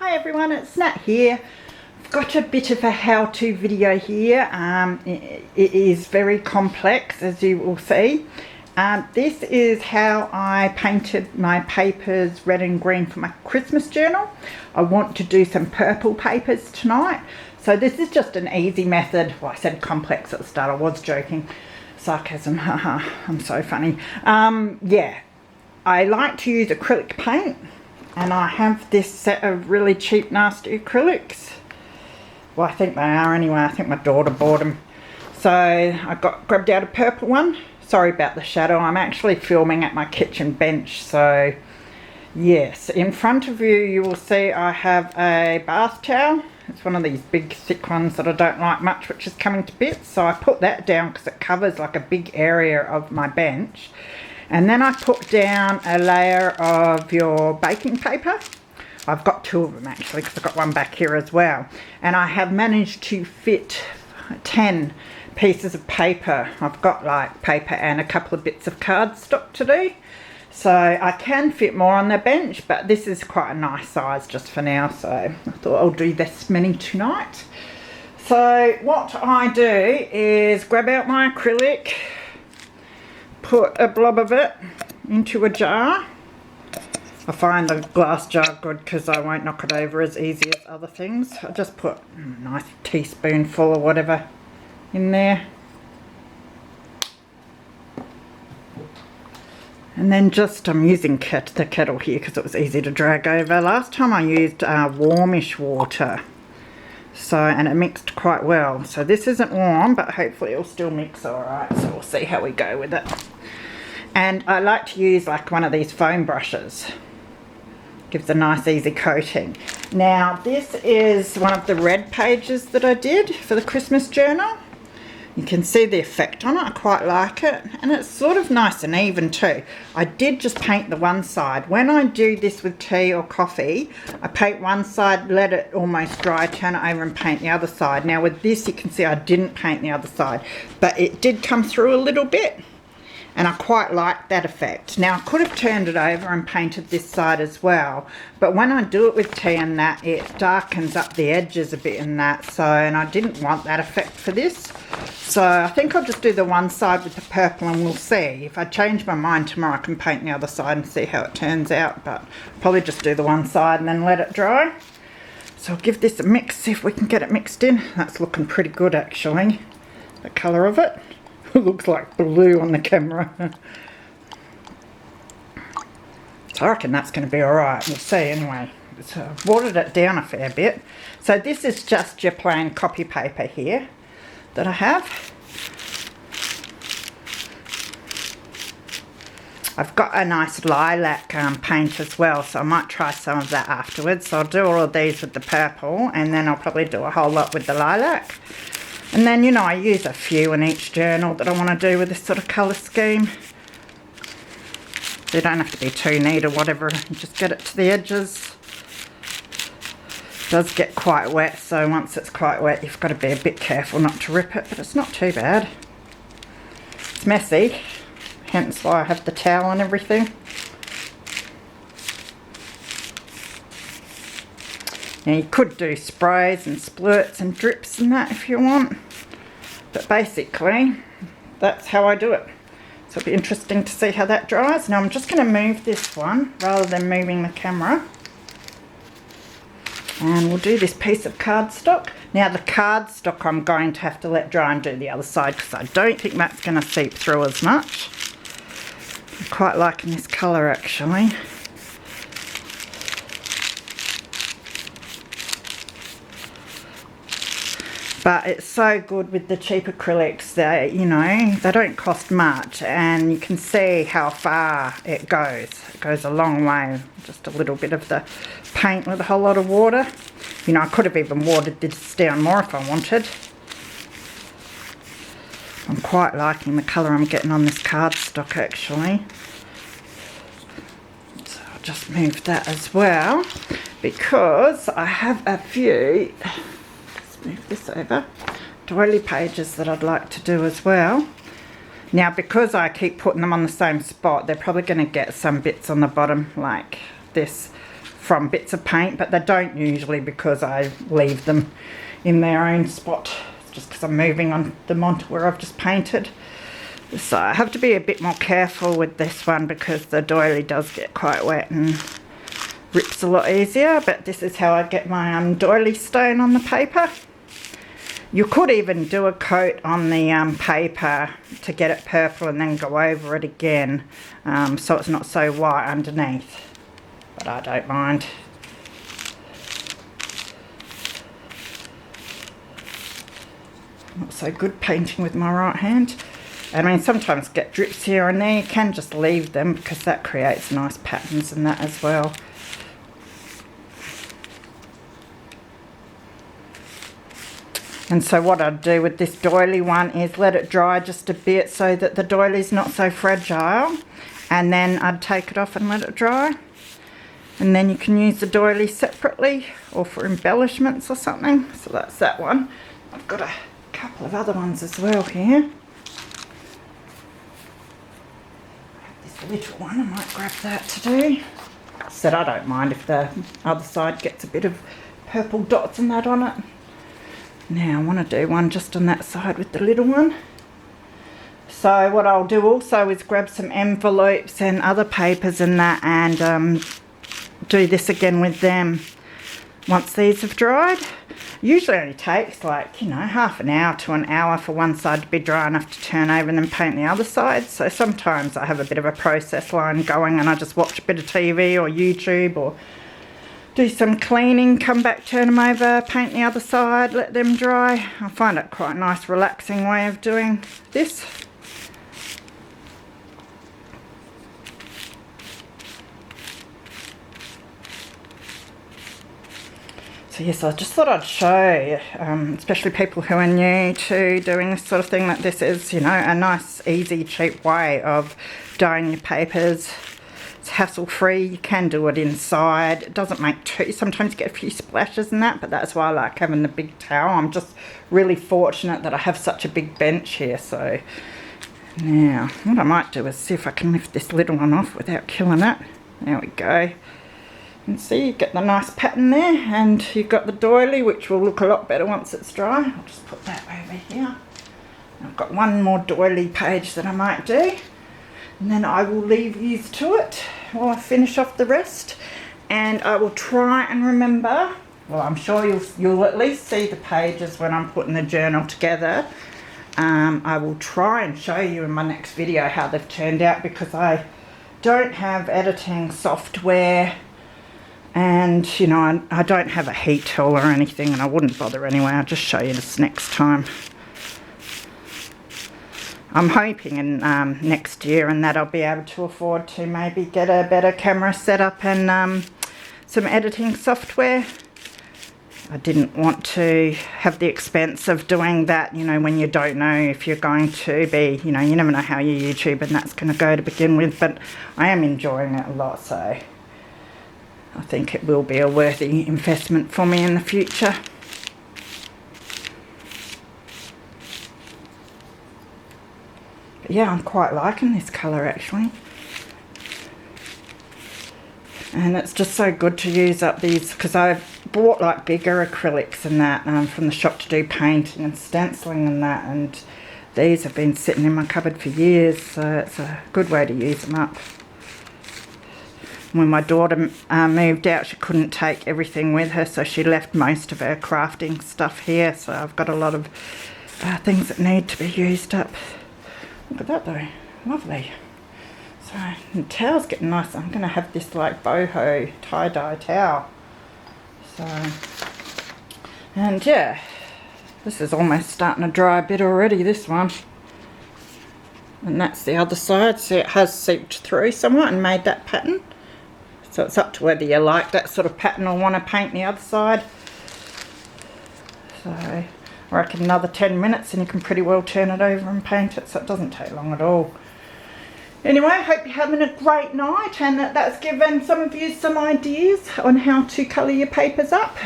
Hi everyone, it's Nat here. I've got a bit of a how-to video here. It is very complex, as you will see. This is how I painted my papers red and green for my Christmas journal. I want to do some purple papers tonight. So this is just an easy method. Well, I said complex at the start, I was joking. Sarcasm, haha, I'm so funny. Yeah, I like to use acrylic paint. And I have this set of really cheap, nasty acrylics. Well, I think they are anyway. I think my daughter bought them. So I grabbed out a purple one. Sorry about the shadow. I'm actually filming at my kitchen bench. So yes, in front of you, you will see I have a bath towel. It's one of these big thick ones that I don't like much, which is coming to bits. So I put that down because it covers like a big area of my bench. And then I put down a layer of your baking paper. I've got two of them actually, because I've got one back here as well. And I have managed to fit 10 pieces of paper. I've got like paper and a couple of bits of cardstock to do. So I can fit more on the bench, but this is quite a nice size just for now. So I thought I'll do this many tonight. So what I do is grab out my acrylic, put a blob of it into a jar. I find the glass jar good because I won't knock it over as easy as other things. I just put a nice teaspoonful or whatever in there. And then just, I'm using the kettle here because it was easy to drag over. Last time I used warmish water. So, and it mixed quite well. So this isn't warm, but hopefully it'll still mix alright. So we'll see how we go with it. And I like to use like one of these foam brushes. Gives a nice easy coating. Now this is one of the red pages that I did for the Christmas journal. You can see the effect on it, I quite like it. And it's sort of nice and even too. I did just paint the one side. When I do this with tea or coffee, I paint one side, let it almost dry, turn it over and paint the other side. Now with this you can see I didn't paint the other side, but it did come through a little bit. And I quite like that effect. Now I could have turned it over and painted this side as well, but when I do it with tea and that, it darkens up the edges a bit in that, so, and I didn't want that effect for this. So I think I'll just do the one side with the purple and we'll see. If I change my mind tomorrow I can paint the other side and see how it turns out, but probably just do the one side and then let it dry. So I'll give this a mix, see if we can get it mixed in. That's looking pretty good actually, the colour of it. It looks like blue on the camera. So I reckon that's going to be alright. We'll see anyway. So I've watered it down a fair bit. So this is just your plain copy paper here that I have. I've got a nice lilac paint as well, so I might try some of that afterwards. So I'll do all of these with the purple and then I'll probably do a whole lot with the lilac. And then, you know, I use a few in each journal that I want to do with this sort of colour scheme. They don't have to be too neat or whatever, you just get it to the edges. It does get quite wet, so once it's quite wet you've got to be a bit careful not to rip it, but it's not too bad. It's messy, hence why I have the towel and everything. Now you could do sprays and splurts and drips and that if you want, but basically that's how I do it. So it'll be interesting to see how that dries. Now I'm just going to move this one rather than moving the camera, and we'll do this piece of cardstock. Now the cardstock I'm going to have to let dry and do the other side because I don't think that's going to seep through as much. I'm quite liking this colour actually. But it's so good with the cheap acrylics. They, you know, they don't cost much and you can see how far it goes. It goes a long way. Just a little bit of the paint with a whole lot of water. You know, I could have even watered this down more if I wanted. I'm quite liking the colour I'm getting on this cardstock actually. So I'll just move that as well because I have a few, move this over, doily pages that I'd like to do as well. Now because I keep putting them on the same spot, they're probably going to get some bits on the bottom like this from bits of paint, but they don't usually because I leave them in their own spot. It's just because I'm moving on them onto where I've just painted. So I have to be a bit more careful with this one because the doily does get quite wet and rips a lot easier, but this is how I get my doily stone on the paper. You could even do a coat on the paper to get it purple and then go over it again, so it's not so white underneath, but I don't mind. Not so good painting with my right hand. I mean, sometimes get drips here and there. You can just leave them because that creates nice patterns and that as well. And so what I'd do with this doily one is let it dry just a bit so that the doily's not so fragile, and then I'd take it off and let it dry, and then you can use the doily separately or for embellishments or something. So that's that one. I've got a couple of other ones as well here. This little one, I might grab that to do. Said I don't mind if the other side gets a bit of purple dots and that on it. Now I want to do one just on that side with the little one. So what I'll do also is grab some envelopes and other papers and that, and do this again with them once these have dried. Usually only takes like, you know, half an hour to an hour for one side to be dry enough to turn over and then paint the other side. So sometimes I have a bit of a process line going and I just watch a bit of TV or YouTube or do some cleaning, come back, turn them over, paint the other side, let them dry. I find it quite a nice relaxing way of doing this. So yes, I just thought I'd show, especially people who are new to doing this sort of thing, that this is, you know, a nice, easy, cheap way of dyeing your papers. It's hassle-free. You can do it inside. It doesn't make too, sometimes you get a few splashes and that, but that's why I like having the big towel. I'm just really fortunate that I have such a big bench here. So now what I might do is see if I can lift this little one off without killing it. There we go. And see, you get the nice pattern there, and you've got the doily, which will look a lot better once it's dry. I'll just put that over here. I've got one more doily page that I might do, and then I will leave you to it while I finish off the rest. And I will try and remember, well, I'm sure you'll at least see the pages when I'm putting the journal together. I will try and show you in my next video how they've turned out, because I don't have editing software, and you know, I don't have a heat tool or anything, and I wouldn't bother anyway. I'll just show you this next time. I'm hoping in next year and that I'll be able to afford to maybe get a better camera setup and some editing software. I didn't want to have the expense of doing that, you know, when you don't know if you're going to be, you know, you never know how your YouTube and that's going to go to begin with, but I am enjoying it a lot, so I think it will be a worthy investment for me in the future. But yeah, I'm quite liking this colour actually. And it's just so good to use up these, because I've bought like bigger acrylics and that from the shop to do painting and stenciling and that, and these have been sitting in my cupboard for years, so it's a good way to use them up. When my daughter moved out, she couldn't take everything with her, so she left most of her crafting stuff here, so I've got a lot of things that need to be used up. Look at that though, lovely. So the towel's getting nice. I'm going to have this like boho tie-dye towel. So, and yeah, this is almost starting to dry a bit already, this one. And that's the other side. See, it has seeped through somewhat and made that pattern. So it's up to whether you like that sort of pattern or want to paint the other side. So I reckon another 10 minutes and you can pretty well turn it over and paint it, so it doesn't take long at all. Anyway, I hope you're having a great night and that's given some of you some ideas on how to colour your papers up.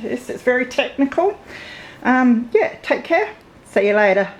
Yes, it's very technical. Yeah, take care. See you later.